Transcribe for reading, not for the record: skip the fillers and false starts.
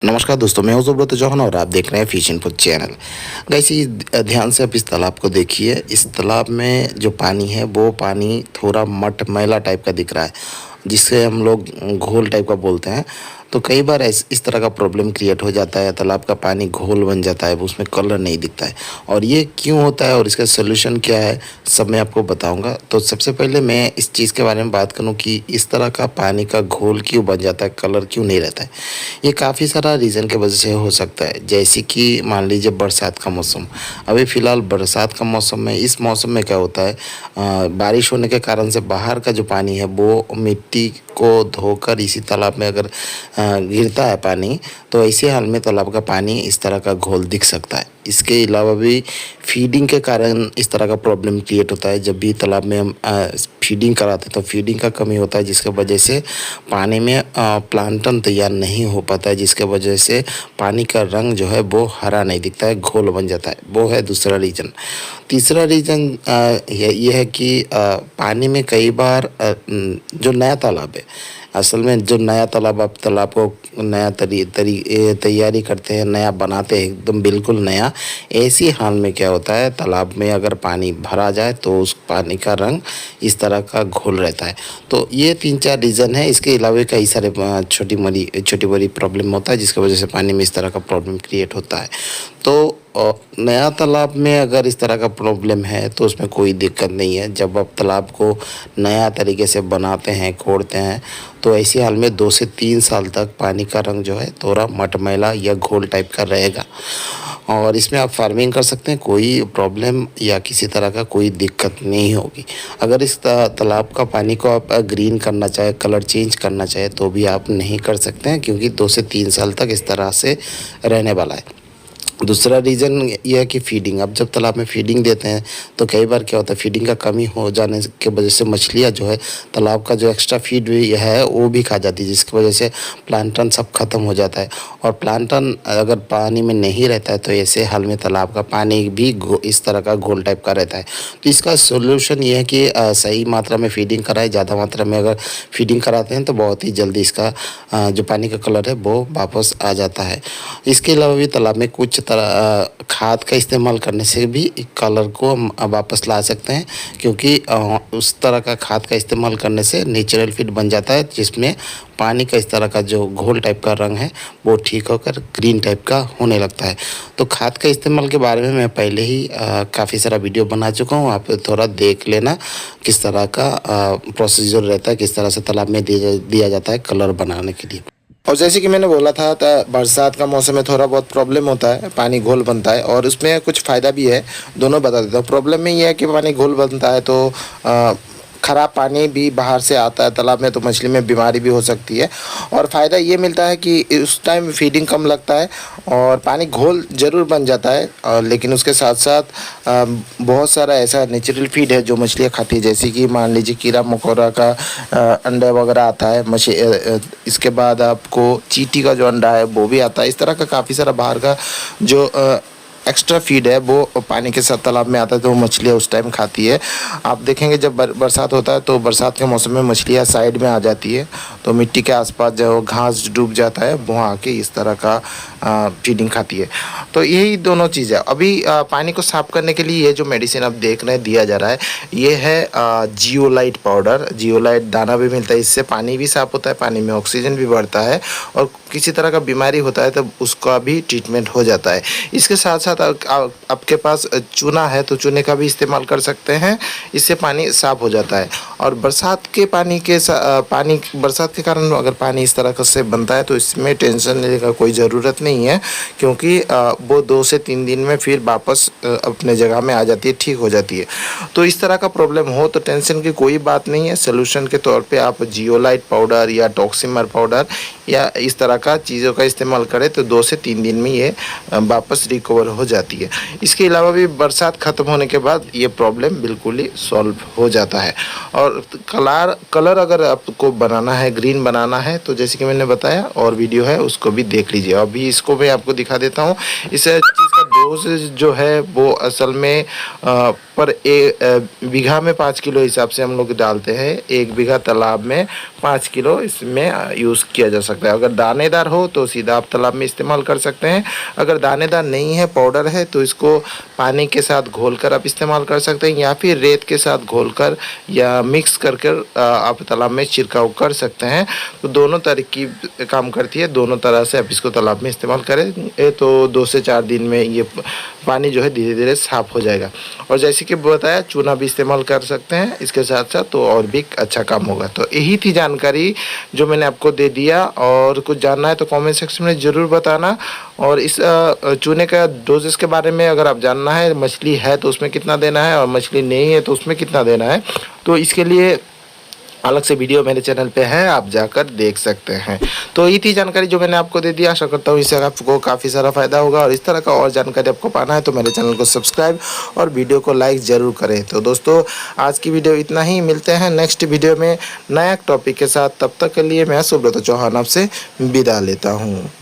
नमस्कार दोस्तों, मैं हूं सुब्रत चौहान और आप देख रहे हैं फिश इनपुट चैनल। गाइस, ध्यान से आप इस तालाब को देखिए। इस तालाब में जो पानी है वो पानी थोड़ा मट मैला टाइप का दिख रहा है, जिससे हम लोग घोल टाइप का बोलते हैं। तो कई बार इस तरह का प्रॉब्लम क्रिएट हो जाता है, तालाब का पानी घोल बन जाता है, उसमें कलर नहीं दिखता है। और ये क्यों होता है और इसका सोल्यूशन क्या है, सब मैं आपको बताऊंगा। तो सबसे पहले मैं इस चीज़ के बारे में बात करूं कि इस तरह का पानी का घोल क्यों बन जाता है, कलर क्यों नहीं रहता है। ये काफ़ी सारा रीज़न के वजह से हो सकता है। जैसे कि मान लीजिए बरसात का मौसम, अभी फ़िलहाल बरसात का मौसम में, इस मौसम में क्या होता है, बारिश होने के कारण से बाहर का जो पानी है वो मिट्टी को धोकर इसी तालाब में अगर गिरता है पानी, तो ऐसे हाल में तालाब का पानी इस तरह का घोल दिख सकता है। इसके अलावा भी फीडिंग के कारण इस तरह का प्रॉब्लम क्रिएट होता है। जब भी तालाब में हम फीडिंग कराते हैं तो फीडिंग का कमी होता है, जिसके वजह से पानी में प्लांटन तैयार नहीं हो पाता है, जिसके वजह से पानी का रंग जो है वो हरा नहीं दिखता है, घोल बन जाता है। वो है दूसरा रीज़न। तीसरा रीज़न ये है कि पानी में कई बार जो नया तालाब है, असल में जो नया तालाब, आप तालाब को नया तैयारी करते हैं, नया बनाते हैं, एकदम बिल्कुल नया, ऐसी हाल में क्या होता है, तालाब में अगर पानी भरा जाए तो उस पानी का रंग इस तरह का घोल रहता है। तो ये 3-4 रीज़न है। इसके अलावा कई सारे छोटी बड़ी प्रॉब्लम होता है, जिसकी वजह से पानी में इस तरह का प्रॉब्लम क्रिएट होता है। तो नया तालाब में अगर इस तरह का प्रॉब्लम है तो उसमें कोई दिक्कत नहीं है। जब आप तालाब को नया तरीके से बनाते हैं, खोदते हैं, तो ऐसे हाल में 2 से 3 साल तक पानी का रंग जो है थोड़ा मटमैला या घोल टाइप का रहेगा। और इसमें आप फार्मिंग कर सकते हैं, कोई प्रॉब्लम या किसी तरह का कोई दिक्कत नहीं होगी। अगर इस तालाब का पानी को आप ग्रीन करना चाहे, कलर चेंज करना चाहे, तो भी आप नहीं कर सकते हैं, क्योंकि 2 से 3 साल तक इस तरह से रहने वाला है। दूसरा रीज़न ये है कि फीडिंग, अब जब तालाब में फीडिंग देते हैं तो कई बार क्या होता है, फीडिंग का कमी हो जाने के वजह से मछलियाँ जो है तालाब का जो एक्स्ट्रा फीड भी है वो भी खा जाती है, जिसकी वजह से प्लांटन सब खत्म हो जाता है। और प्लांटन अगर पानी में नहीं रहता है तो ऐसे हाल में तालाब का पानी भी इस तरह का घोल टाइप का रहता है। तो इसका सोल्यूशन ये है कि सही मात्रा में फीडिंग कराए। ज़्यादा मात्रा में अगर फीडिंग कराते हैं तो बहुत ही जल्दी इसका जो पानी का कलर है वो वापस आ जाता है। इसके अलावा भी तालाब में कुछ खाद का इस्तेमाल करने से भी कलर को हम वापस ला सकते हैं, क्योंकि उस तरह का खाद का इस्तेमाल करने से नेचुरल फीड बन जाता है, जिसमें पानी का इस तरह का जो घोल टाइप का रंग है वो ठीक होकर ग्रीन टाइप का होने लगता है। तो खाद का इस्तेमाल के बारे में मैं पहले ही काफ़ी सारा वीडियो बना चुका हूँ, आप थोड़ा देख लेना किस तरह का प्रोसीजर रहता है, किस तरह से तालाब में दिया जाता है कलर बनाने के लिए। और जैसे कि मैंने बोला था, बरसात का मौसम में थोड़ा बहुत प्रॉब्लम होता है, पानी घोल बनता है, और उसमें कुछ फ़ायदा भी है। दोनों बता देता हूँ। प्रॉब्लम में ये है कि पानी घोल बनता है तो ख़राब पानी भी बाहर से आता है तालाब में, तो मछली में बीमारी भी हो सकती है। और फ़ायदा ये मिलता है कि उस टाइम फीडिंग कम लगता है और पानी घोल ज़रूर बन जाता है, लेकिन उसके साथ साथ बहुत सारा ऐसा नेचुरल फीड है जो मछलियाँ खाती है। जैसे कि मान लीजिए कीड़ा मकोड़ा का अंडा वगैरह आता है, इसके बाद आपको चींटी का जो अंडा है वो भी आता है। इस तरह का काफ़ी सारा बाहर का जो एक्स्ट्रा फीड है वो पानी के साथ तालाब में आता है, तो वो मछलियाँ उस टाइम खाती है। आप देखेंगे जब बरसात होता है तो बरसात के मौसम में मछलियाँ साइड में आ जाती है, तो मिट्टी के आसपास जो घास डूब जाता है वहाँ आके इस तरह का फीडिंग खाती है। तो यही दोनों चीज़ है। अभी पानी को साफ़ करने के लिए ये जो मेडिसिन आप देख रहे हैं दिया जा रहा है, ये है जियोलाइट पाउडर। जियोलाइट दाना भी मिलता है, इससे पानी भी साफ़ होता है, पानी में ऑक्सीजन भी बढ़ता है, और किसी तरह का बीमारी होता है तो उसका भी ट्रीटमेंट हो जाता है। इसके साथ साथ आपके पास चूना है तो चूने का भी इस्तेमाल कर सकते हैं, इससे पानी साफ़ हो जाता है। और बरसात के बरसात के कारण अगर पानी इस तरह से बनता है तो इसमें टेंशन लेने का कोई ज़रूरत नहीं है, क्योंकि वो 2 से 3 दिन में फिर वापस अपने जगह में आ जाती है, ठीक हो जाती है। तो इस तरह का प्रॉब्लम हो तो टेंशन की कोई बात नहीं है। सोल्यूशन के तौर पे आप जियोलाइट पाउडर या टॉक्सिमर पाउडर या इस तरह का चीज़ों का इस्तेमाल करें तो 2 से 3 दिन में ये वापस रिकवर हो जाती है। इसके अलावा भी बरसात ख़त्म होने के बाद ये प्रॉब्लम बिल्कुल ही सॉल्व हो जाता है। और कलर अगर आपको बनाना है, ग्रीन बनाना है, तो जैसे कि मैंने बताया और वीडियो है उसको भी देख लीजिए। अभी इसको मैं आपको दिखा देता हूँ। इस चीज़ का डोज जो है वो असल में पर बीघा में 5 किलो हिसाब से हम लोग डालते हैं। 1 बीघा तालाब में 5 किलो इसमें यूज़ किया जा सकता है। अगर दानेदार हो तो सीधा आप तालाब में इस्तेमाल कर सकते हैं। अगर दानेदार नहीं है, पाउडर है, तो इसको पानी के साथ घोलकर आप इस्तेमाल कर सकते हैं, या फिर रेत के साथ घोलकर या मिक्स कर आप तालाब में छिड़काव कर सकते हैं। तो दोनों तरह की काम करती है, दोनों तरह से आप इसको तालाब में इस्तेमाल करें तो 2 से 4 दिन में ये पानी जो है धीरे धीरे साफ़ हो जाएगा। और जैसे कि बताया, चूना भी इस्तेमाल कर सकते हैं इसके साथ साथ, तो और भी अच्छा काम होगा। तो यही थी जानकारी जो मैंने आपको दे दिया। और कुछ जानना है तो कमेंट सेक्शन में ज़रूर बताना। और इस चूने का डोजेस के बारे में अगर आप जानना है, मछली है तो उसमें कितना देना है और मछली नहीं है तो उसमें कितना देना है, तो इसके लिए अलग से वीडियो मेरे चैनल पे है, आप जाकर देख सकते हैं। तो ये थी जानकारी जो मैंने आपको दे दी। आशा करता हूँ इससे आपको काफ़ी सारा फ़ायदा होगा। और इस तरह का और जानकारी आपको पाना है तो मेरे चैनल को सब्सक्राइब और वीडियो को लाइक ज़रूर करें। तो दोस्तों, आज की वीडियो इतना ही। मिलते हैं नेक्स्ट वीडियो में नया टॉपिक के साथ। तब तक के लिए मैं सुब्रत चौहान आपसे विदा लेता हूँ।